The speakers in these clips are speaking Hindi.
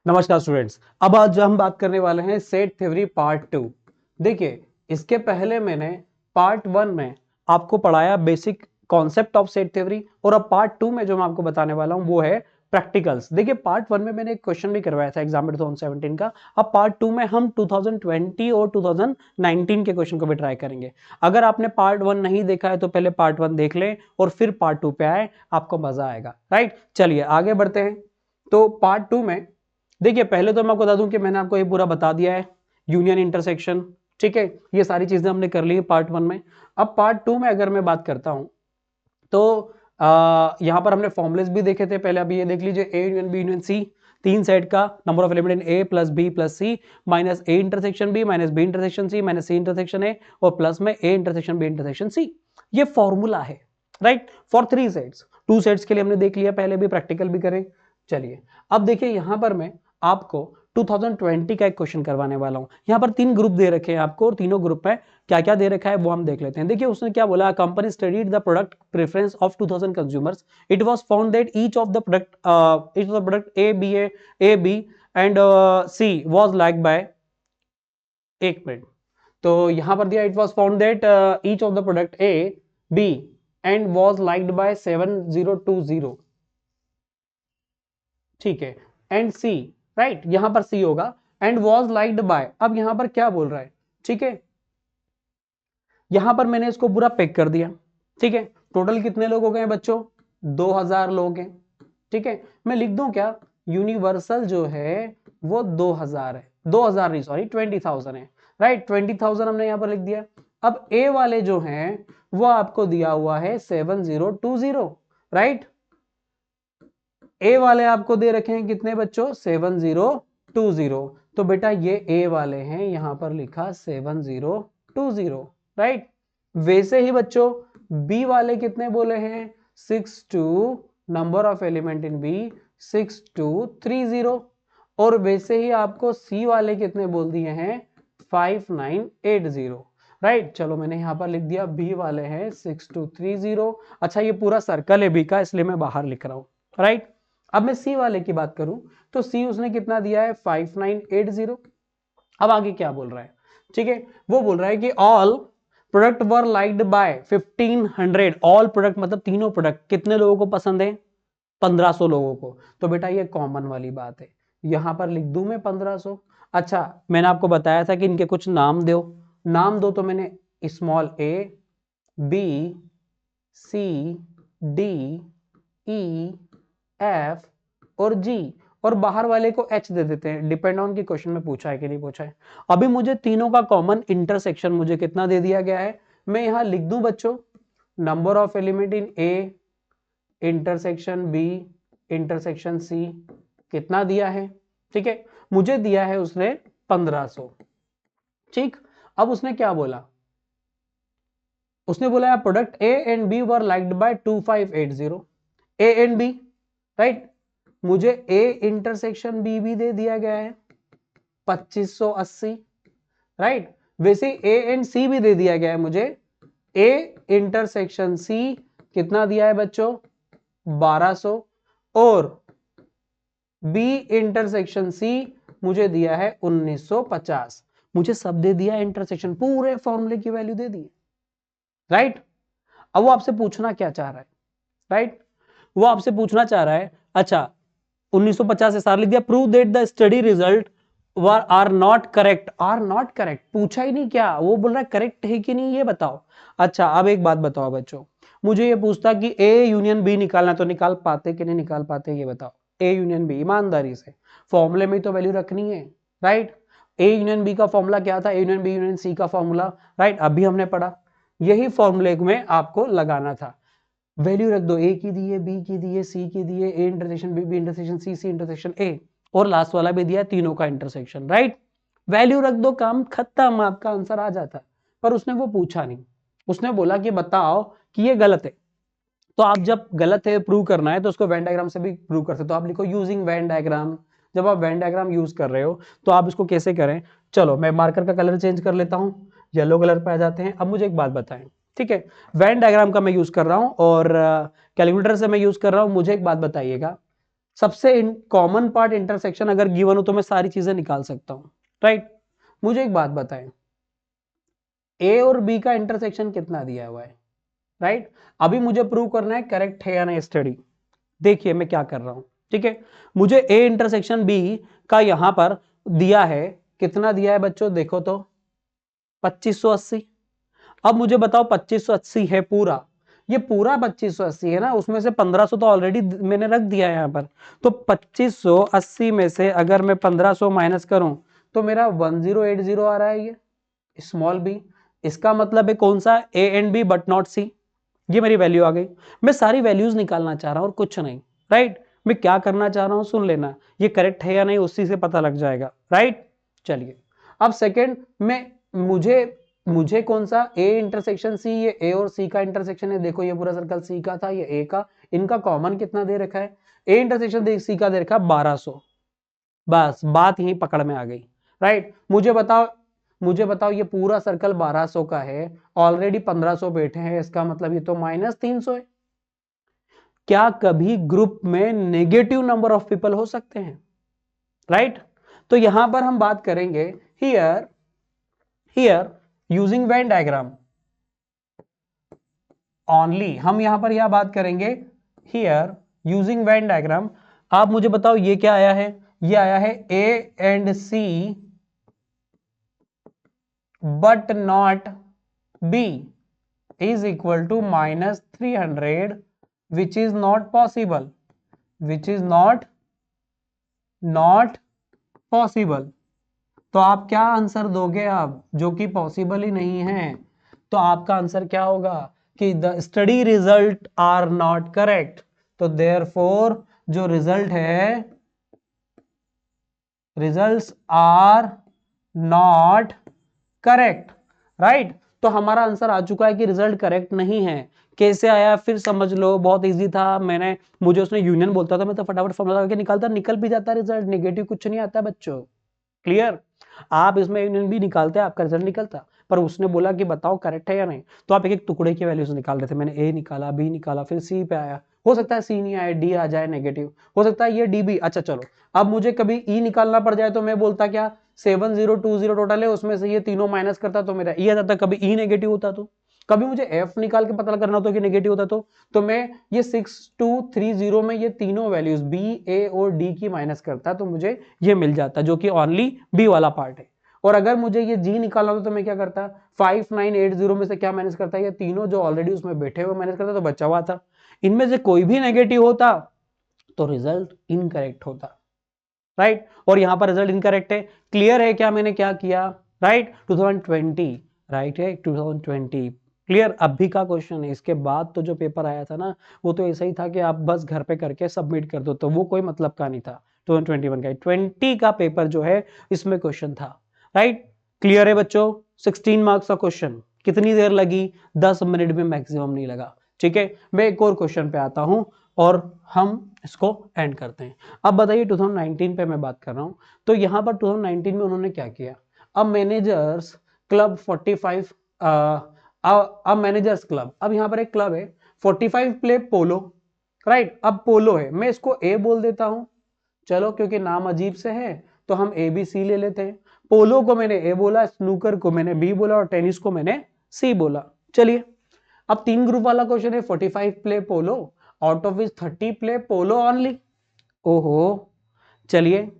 नमस्कार स्टूडेंट्स। अब आज हम बात करने वाले हैं सेट थ्योरी पार्ट 2। देखिए, इसके पहले मैंने पार्ट 1 में आपको पढ़ाया basic concept of set theory, और अब पार्ट 2 में जो मैं आपको बताने वाला हूं वो है प्रैक्टिकल्स। देखिए, पार्ट 1 में मैंने एक क्वेश्चन भी करवाया था एग्जाम में 2017 का। अब पार्ट 2 में हम 2020 और 2019 के क्वेश्चन को भी ट्राई करेंगे। अगर आपने पार्ट 1 नहीं देखा है तो पहले पार्ट 1 देख लें और फिर पार्ट 2 पे आए, आपको मजा आएगा। राइट, चलिए आगे बढ़ते हैं। तो पार्ट 2 में देखिए, पहले तो मैं आपको बता दूं कि मैंने आपको ये पूरा बता दिया है, यूनियन इंटरसेक्शन। ठीक है, ये सारी चीजें हमने कर ली है पार्ट 1 में। अब पार्ट 2 में अगर मैं बात करता हूं तो यहां पर हमने फॉर्मुलेस भी देखे थे पहले। अभी ये देख लीजिए, A union B union C, तीन सेट का number of element in A plus B plus C minus A intersection B minus B intersection C minus C intersection A और प्लस में A intersection B intersection C. ये फॉर्मूला है, right, for three sets. Two sets के लिए हमने देख लिया, पहले भी प्रैक्टिकल भी करें। चलिए, अब देखिए यहां पर मैं आपको 2020 का एक क्वेश्चन करवाने वाला हूं। यहां पर तीन ग्रुप दे रखे हैं आपको, और तीनों ग्रुप में क्या क्या दे रखा है वो हम देख लेते हैं। देखिए, उसने क्या बोला, company studied the product preference of 2000 consumers. It was found that each of the product A B and C was like by, एक मिनट, तो यहां पर दिया it was found that each of the product A B and was liked by 7020। ठीक है, एंड सी, राइट, यहां पर सी होगा, एंड वाज लाइक्ड बाय। अब यहां पर क्या बोल रहा है, ठीक है, यहां पर मैंने इसको पूरा पैक कर दिया। ठीक है, टोटल कितने लोग हो गए बच्चों, 2000 लोग हैं। ठीक है, मैं लिख दूं क्या, यूनिवर्सल जो है वो 2000 है, 2000 नहीं, सॉरी 20,000 है। राइट, 20,000 हमने यहां पर लिख दिया। अब ए वाले जो हैं वो आपको दिया हुआ है 7020। राइट, ए वाले आपको दे रखे हैं कितने बच्चों, 7020। तो बेटा ये ए वाले हैं, यहां पर लिखा 7020। राइट, वैसे ही बच्चों बी वाले कितने बोले हैं, 62, number of element in B 6230। और वैसे ही आपको सी वाले कितने बोल दिए हैं, 5980। राइट, चलो मैंने यहां पर लिख दिया बी वाले हैं 6230। अच्छा, ये पूरा सर्कल है बी का, इसलिए मैं बाहर लिख रहा हूं। राइट, अब मैं सी वाले की बात करूं तो सी उसने कितना दिया है, 5980। अब आगे क्या बोल रहा है, ठीक है, वो बोल रहा है कि ऑल प्रोडक्ट वर लाइक्ड बाय 1500। ऑल प्रोडक्ट मतलब तीनों प्रोडक्ट कितने लोगों को पसंद है, 1500 लोगों को। तो बेटा ये कॉमन वाली बात है, यहां पर लिख दूं मैं 1500। अच्छा, मैंने आपको बताया था कि इनके कुछ नाम दो, नाम दो, तो मैंने स्मॉल ए, बी, सी, डी, ई, एफ और जी, और बाहर वाले को एच दे देते हैं, डिपेंड ऑन की क्वेश्चन में पूछा है कि नहीं पूछा है। अभी मुझे तीनों का कॉमन इंटरसेक्शन मुझे कितना दे दिया गया है, मैं यहां लिख दूं बच्चों, number of element in A intersection B intersection C कितना दिया है। ठीक है, मुझे दिया है उसने 1500। ठीक, अब उसने क्या बोला, उसने बोला product A and B were liked by 2580। A and B, right, मुझे ए इंटरसेक्शन बी भी दे दिया गया है 2580। राइट, वैसे ए एंड सी भी दे दिया गया है मुझे। ए इंटरसेक्शन सी कितना दिया है बच्चों, 1200, और बी इंटरसेक्शन सी मुझे दिया है 1950। मुझे सब दे दिया, इंटरसेक्शन पूरे फॉर्मूले की वैल्यू दे दी। राइट, अब वो आपसे पूछना क्या चाह रहा है, राइट, वो आपसे पूछना चाह रहा है, अच्छा 1950 से सार लिख दिया, prove that the study result are not correct. Are not correct पूछा ही नहीं, क्या वो बोल रहा है करेक्ट है कि नहीं ये बताओ। अच्छा, अब एक बात बताओ बच्चों, मुझे ये पूछता कि ए यूनियन बी निकालना, तो निकाल पाते कि नहीं निकाल पाते ये बताओ। ए यूनियन बी, ईमानदारी से फॉर्मूले में तो वैल्यू रखनी है। राइट, ए यूनियन बी का फॉर्मूला क्या था, A union B union C का फॉर्मूला। राइट, अभी हमने पढ़ा, यही फॉर्मूले में आपको लगाना था। वैल्यू रख दो, ए की दी है, बी की दी है, सी की दी है, A intersection B, B intersection C, C intersection A, और लास्ट वाला भी दिया तीनों का इंटरसेक्शन। राइट, वैल्यू रख दो, काम खत्म, आपका आंसर आ जाता। पर उसने वो पूछा नहीं, उसने बोला कि बताओ कि ये गलत है। तो आप जब गलत है प्रूव करना है तो उसको वेन डायग्राम से भी प्रूव कर सकते हो। आप लिखो यूजिंग वेन डायग्राम। जब आप वेन डायग्राम यूज कर रहे हो तो आप इसको कैसे करें, चलो मैं मार्कर का कलर चेंज कर लेता हूं, येलो कलर पे आ जाते हैं। अब मुझे एक बात बताएं, ठीक है, वेन डायग्राम का मैं यूज कर रहा हूं और कैलकुलेटर से मैं यूज कर रहा हूं। मुझे एक बात बताइएगा, सबसे कॉमन पार्ट इंटरसेक्शन अगर गिवन हो तो मैं सारी चीजें निकाल सकता हूं, राइट। मुझे एक बात बताएं, ए और बी का इंटरसेक्शन कितना दिया हुआ है, राइट। अभी मुझे प्रूव करना है करेक्ट है या नहीं स्टडी। देखिए मैं क्या कर रहा हूं, ठीक है। मुझे ए इंटरसेक्शन बी का यहां पर दिया है, कितना दिया है बच्चों, देखो तो 2580। अब मुझे बताओ 2580 है पूरा, ये पूरा 2580 है ना, उसमें से 1500 तो ऑलरेडी मैंने रख दिया है यहां पर। तो 2580 में से अगर मैं 1500 माइनस करूं तो मेरा 1080 आ रहा है, ये स्मॉल बी। इसका मतलब है कौन सा, A and B but not C. ये मेरी वैल्यू आ गई। मैं सारी वैल्यूज निकालना चाह रहा हूं और कुछ नहीं, राइट। मैं क्या करना चाह रहा हूं सुन लेना, ये करेक्ट है या नहीं उसी से पता लग जाएगा, राइट। चलिए अब सेकंड में मुझे कौन सा, ए इंटरसेक्शन सी, ये ए और सी का इंटरसेक्शन है। देखो ये पूरा सर्कल सी का था, ये ए का, इनका कॉमन कितना दे रखा है, ए इंटरसेक्शन सी का दे रखा है 1200। बस बात यही पकड़ में आ गई, राइट। मुझे बताओ ये पूरा सर्कल 1200 का है, ऑलरेडी 1500 बैठे हैं, इसका मतलब ये तो -300 है। क्या कभी ग्रुप में नेगेटिव नंबर ऑफ पीपल हो सकते हैं, राइट। तो यहां पर हम बात करेंगे here using Venn diagram only. हम यहां पर यह बात करेंगे हियर यूजिंग वेन डायग्राम। आप मुझे बताओ ये क्या आया है, ये आया है A and C but not B is equal to -300 which is not possible, which is not possible। तो आप क्या आंसर दोगे, आप जो कि पॉसिबल ही नहीं है, तो आपका आंसर क्या होगा कि the study result are not correct. तो देयरफॉर जो रिजल्ट है, results are not correct, right. तो हमारा आंसर आ चुका है कि रिजल्ट करेक्ट नहीं है। कैसे आया फिर समझ लो, बहुत इजी था। मुझे उसने यूनियन बोलता था, मैं तो फटाफट फॉर्मूला लगा के निकालता, निकल भी जाता रिजल्ट, नेगेटिव कुछ नहीं आता बच्चों, क्लियर। आप इसमें यूनियन भी निकालते, आपका रिजल्ट निकलता, पर उसने बोला कि बताओ करेक्ट है या नहीं, तो आप एक एक टुकड़े की वैल्यूज निकाल रहे थे। मैंने ए निकाला, बी निकाला, फिर सी पे आया, हो सकता है सी नहीं आए, डी आ जाए नेगेटिव, हो सकता है ये डी भी। अच्छा चलो, अब मुझे कभी ई निकालना पड़ जाए तो मैं बोलता क्या, 7020 टोटल है, उसमें से ये तीनों माइनस करता तो मेरा ई आ जाता। कभी ई नेगेटिव होता तो, कभी मुझे एफ निकाल के पता करना होता कि नेगेटिव होता तो मैं ये 6230 में ये तीनों वैल्यूज बी, ए और डी की माइनस करता तो मुझे ये मिल जाता, जो कि ओनली बी वाला पार्ट है। और अगर मुझे ये जी निकालना होता तो मैं क्या करता, 5980 में से क्या माइनस करता, ये तीनों जो ऑलरेडी उसमें बैठे हुए माइनस करता तो बचा हुआ था। इनमें से कोई भी नेगेटिव होता तो रिजल्ट इनकरेक्ट होता, राइट। और यहां पर रिजल्ट इनकरेक्ट है, क्लियर है क्या मैंने क्या किया, राइट। 2020 राइट है, 2020 क्लियर। अभी का क्वेश्चन है, इसके बाद तो जो पेपर आया था ना, वो तो ऐसा ही था कि आप बस घर पे करके सबमिट कर दो, तो वो कोई मतलब का नहीं था। 2021 का 20 का पेपर जो है इसमें क्वेश्चन था, राइट। क्लियर है बच्चों। 16 मार्क्स का क्वेश्चन, कितनी देर लगी, 10 मिनट में मैक्सिमम नहीं लगा, ठीक है। मैं एक और क्वेश्चन पे आता हूं और हम इसको एंड करते हैं। अब बताइए 2019 पे मैं बात कर रहा हूं, तो यहां पर 2019 में उन्होंने क्या किया, अब मैनेजर्स क्लब 45, अब मैनेजर्स क्लब, अब यहां पर एक क्लब है 45 प्ले पोलो, राइट। अब पोलो है, मैं इसको ए बोल देता हूं, चलो क्योंकि नाम अजीब से है तो हम ए बी सी ले लेते हैं। पोलो को मैंने ए बोला, स्नूकर को मैंने बी बोला और टेनिस को मैंने सी बोला। चलिए अब 3 ग्रुप वाला क्वेश्चन है, 45 play polo out of which 30 play polo only. ओहो, चलिए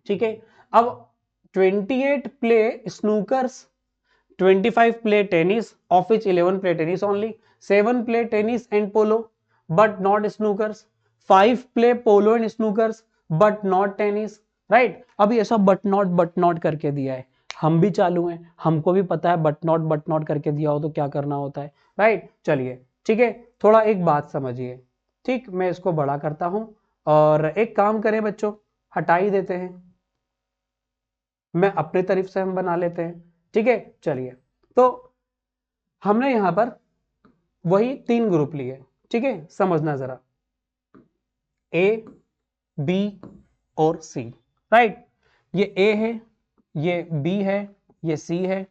ठीक है। अब 28 play snookers, 25 play tennis of which 11 play tennis only, 7 play tennis and polo but not snookers, 5 play polo and snookers but not tennis, right. अभी ऐसा बट नॉट करके दिया है, हम भी चालू हैं, हमको भी पता है बट नॉट करके दिया हो तो क्या करना होता है, राइट। चलिए ठीक है, थोड़ा एक बात समझिए, ठीक। मैं इसको बड़ा करता हूं और एक काम करें बच्चों, हटा ही देते हैं, मैं अपनी तरफ से हम बना लेते हैं, ठीक है। चलिए तो हमने यहां पर वही 3 ग्रुप लिए, ठीक है। समझना जरा, ए बी और सी, राइट। ये ए है, ये बी है, ये सी है,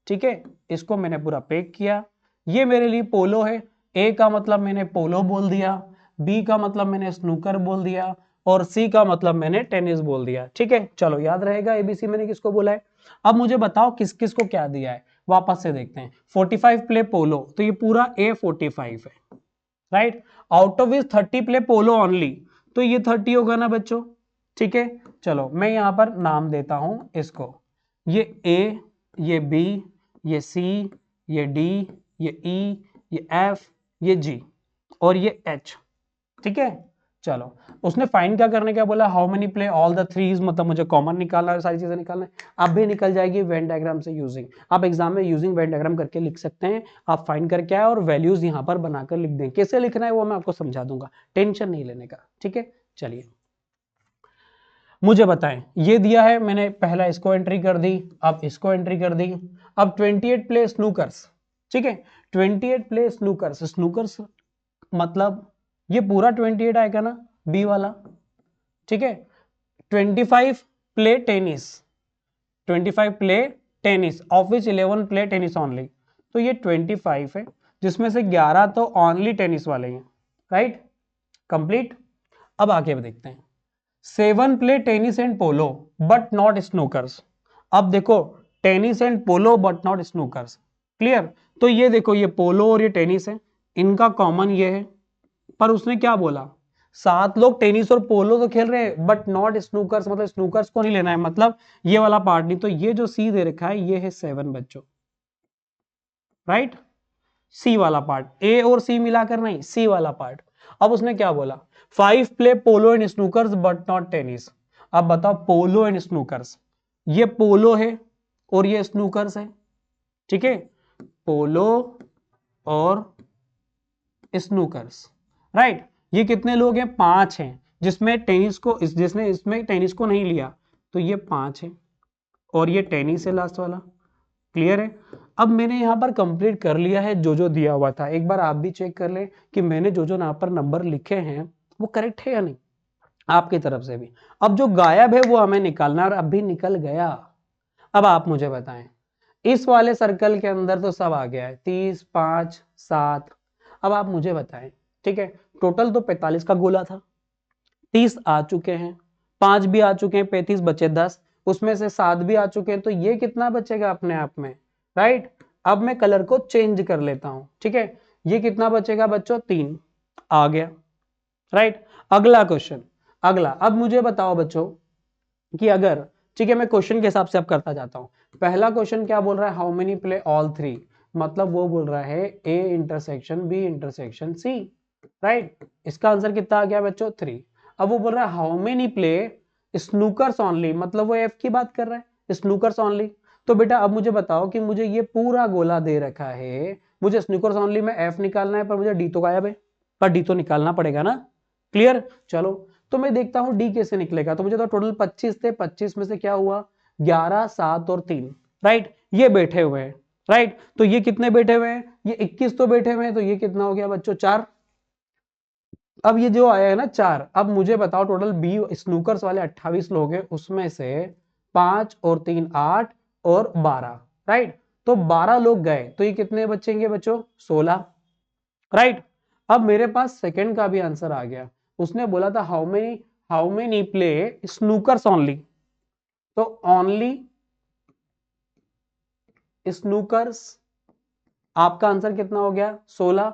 ठीक है। इसको मैंने पूरा पैक किया, ये मेरे लिए पोलो है, ए का मतलब मैंने पोलो बोल दिया, बी का मतलब मैंने स्नूकर बोल दिया और सी का मतलब मैंने टेनिस बोल दिया। ठीक है, चलो याद रहेगा एबीसी मैंने किसको बोला है। अब मुझे बताओ किस किस को क्या दिया है, वापस से देखते हैं। 45 प्ले पोलो, तो ये पूरा A45 है, राइट। आउट ऑफ इस 30 प्ले पोलो ओनली, तो ये 30 होगा ना बच्चों। ठीक है, चलो मैं यहां पर नाम देता हूं इसको, ये A, ये B, ये C, ये D, ये E, ये F, ये G और ये H। ठीक है, चलो उसने फाइंड क्या करने क्या बोला, how many play all the threes, मतलब मुझे कॉमन निकालना है, सारी चीजें निकालना है। अब भी निकल जाएगी वेन डायग्राम से यूजिंग, आप एग्जाम में यूजिंग वेन डायग्राम करके लिख सकते हैं। आप फाइंड करके आए और वैल्यूज यहाँ पर बनाकर लिख दें, कैसे लिखना है वो मैं आपको समझा दूंगा, टेंशन नहीं लेने का। ठीक है, चलिए मुझे बताएं, ये दिया है मैंने, पहला इसको एंट्री कर दी, अब इसको एंट्री कर दी। अब 28 प्ले स्नूकर्स, ठीक है, 28 प्ले स्नूकर्स, स्नूकर्स मतलब ये पूरा 28 आएगा ना, बी वाला। ठीक है, 25 play tennis, 25 play tennis, of which 11 play tennis only, तो ये 25 है, जिसमें से 11 तो ओनली टेनिस वाले हैं, राइट, कंप्लीट। अब आगे देखते हैं, 7 play tennis and polo but not snookers. अब देखो tennis and polo but not snookers, clear. तो ये देखो ये पोलो और ये टेनिस है, इनका कॉमन ये है, पर उसने क्या बोला, 7 लोग टेनिस और पोलो तो खेल रहे हैं बट नॉट स्नूकर्स, मतलब स्नूकर्स को नहीं लेना है, मतलब ये वाला पार्ट नहीं। तो ये जो सी दे रखा है ये है 7 बच्चों, राइट, सी वाला पार्ट, ए और सी मिलाकर नहीं, सी वाला पार्ट। अब उसने क्या बोला, 5 play polo and snookers but not tennis. अब बताओ पोलो एंड स्नूकर्स, ये पोलो है और ये स्नूकर्स है, ठीक है, पोलो और स्नूकर्स, राइट। ये कितने लोग हैं, 5 हैं, जिसमें टेनिस को जिसने इसमें टेनिस को नहीं लिया, तो ये 5 है और ये टेनिस है लास्ट वाला, क्लियर है। अब मैंने यहां पर कंप्लीट कर लिया है जो दिया हुआ था, एक बार आप भी चेक कर लें कि मैंने जो यहां पर नंबर लिखे हैं वो करेक्ट है या नहीं, आपकी तरफ से भी। अब जो गायब है वो हमें निकालना है, और अब भी निकल गया। अब आप मुझे बताएं, इस वाले सर्कल के अंदर तो सब आ गया है, 30, 5, 7। अब आप मुझे बताएं, ठीक है, टोटल तो 45 का गोला था, 30 आ चुके हैं, 5 भी आ चुके हैं, 35 बचे 10, उसमें से 7 भी आ चुके हैं, तो ये कितना बचेगा अपने आप में, राइट। अब मैं कलर को चेंज कर लेता हूं, ठीक है, ये कितना बचेगा बच्चों, 3 आ गया, राइट। अगला क्वेश्चन, अगला, अब मुझे बताओ बच्चों कि अगर, ठीक है, मैं क्वेश्चन के हिसाब से अब करता जाता हूं। पहला क्वेश्चन क्या बोल रहा है, how many play all three, मतलब वो बोल रहा है A intersection B intersection C, right. इसका आंसर कितना आ गया बच्चों, 3। अब वो बोल रहा है हाउ मेनी प्ले स्नूकर्स ओनली, मतलब वो एफ की बात कर रहा है, स्नूकर्स ओनली। तो बेटा अब मुझे बताओ कि मुझे ये पूरा गोला दे रखा है, मुझे स्नूकर्स ओनली में एफ निकालना है, पर मुझे डी तो गायब है, पर डी तो निकालना पड़ेगा ना, क्लियर। चलो तो मैं देखता हूं डी कैसे निकलेगा। तो मुझे तो टोटल 25 थे, 25 में से क्या हुआ, 11, 7 और 3, राइट, ये बैठे हुए हैं, राइट। तो ये कितने बैठे हुए हैं, ये 21 तो बैठे हुए हैं, तो ये कितना हो गया बच्चों, 4। अब ये जो आया है ना 4, अब मुझे बताओ टोटल बी स्नूकर्स वाले 28 लोग हैं, उसमें से 5 और 3 8 और 12, राइट। तो 12 लोग गए, तो ये कितने बचेंगे बच्चों, 16, राइट। अब मेरे पास सेकंड का भी आंसर आ गया, उसने बोला था हाउ मेनी प्ले स्नूकर्स ओनली, तो ओनली स्नूकर्स, आपका आंसर कितना हो गया, 16,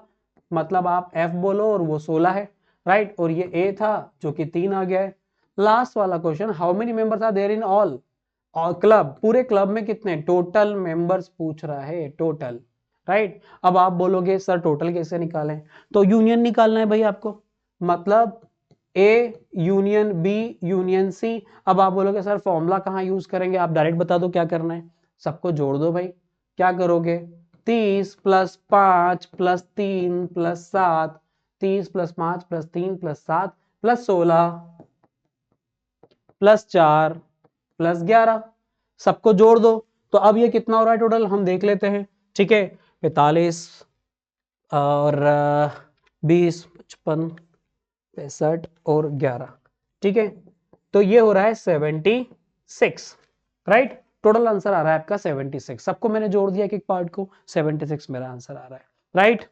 मतलब आप एफ बोलो और वो 16 है, राइट। और ये ए था जो कि 3 आ गया है। लास्ट वाला question, how many members are there in all, और क्लब, पूरे क्लब में कितने टोटल मेंबर्स पूछ रहा है, टोटल, राइट। अब आप बोलोगे सर टोटल कैसे निकालें, तो यूनियन निकालना है भाई आपको, मतलब A union B union C. अब आप बोलोगे सर फॉर्मूला कहाँ यूज करेंगे, आप डायरेक्ट बता दो क्या करना है, सबको जोड़ दो भाई। क्या करोगे, 30 plus 5 plus 3 plus 7, 30 plus 5 plus 3 plus 7 plus 16 plus 4 plus 11, सबको जोड़ दो। तो अब ये कितना हो रहा है टोटल, हम देख लेते हैं, ठीक है, 45 और 20, 55, 65 और 11, ठीक है, तो ये हो रहा है 76, राइट। टोटल आंसर आ रहा है आपका 76, सबको मैंने जोड़ दिया एक एक पार्ट को, 76 मेरा आंसर आ रहा है, राइट।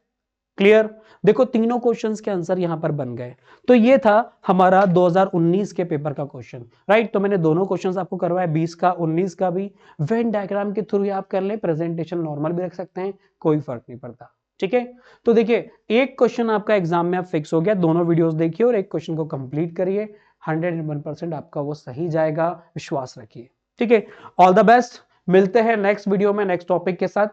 क्लियर? देखो तीनों क्वेश्चंस के आंसर यहां पर बन गए। तो ये था हमारा 2019 के पेपर का क्वेश्चन, राइट? तो मैंने दोनों क्वेश्चंस आपको करवाया, 20 का 19 का भी। वेन डायग्राम के थ्रू आप कर ले, प्रेजेंटेशन नॉर्मल भी रख सकते हैं, कोई फर्क नहीं पड़ता। ठीक है, तो देखिए एक क्वेश्चन आपका एग्जाम में आप फिक्स हो गया, दोनों वीडियोस देखिए और एक क्वेश्चन को कंप्लीट करिए, 101% आपका वो सही जाएगा, विश्वास रखिए। ठीक है, ऑल द बेस्ट, मिलते हैं नेक्स्ट वीडियो में नेक्स्ट टॉपिक के साथ।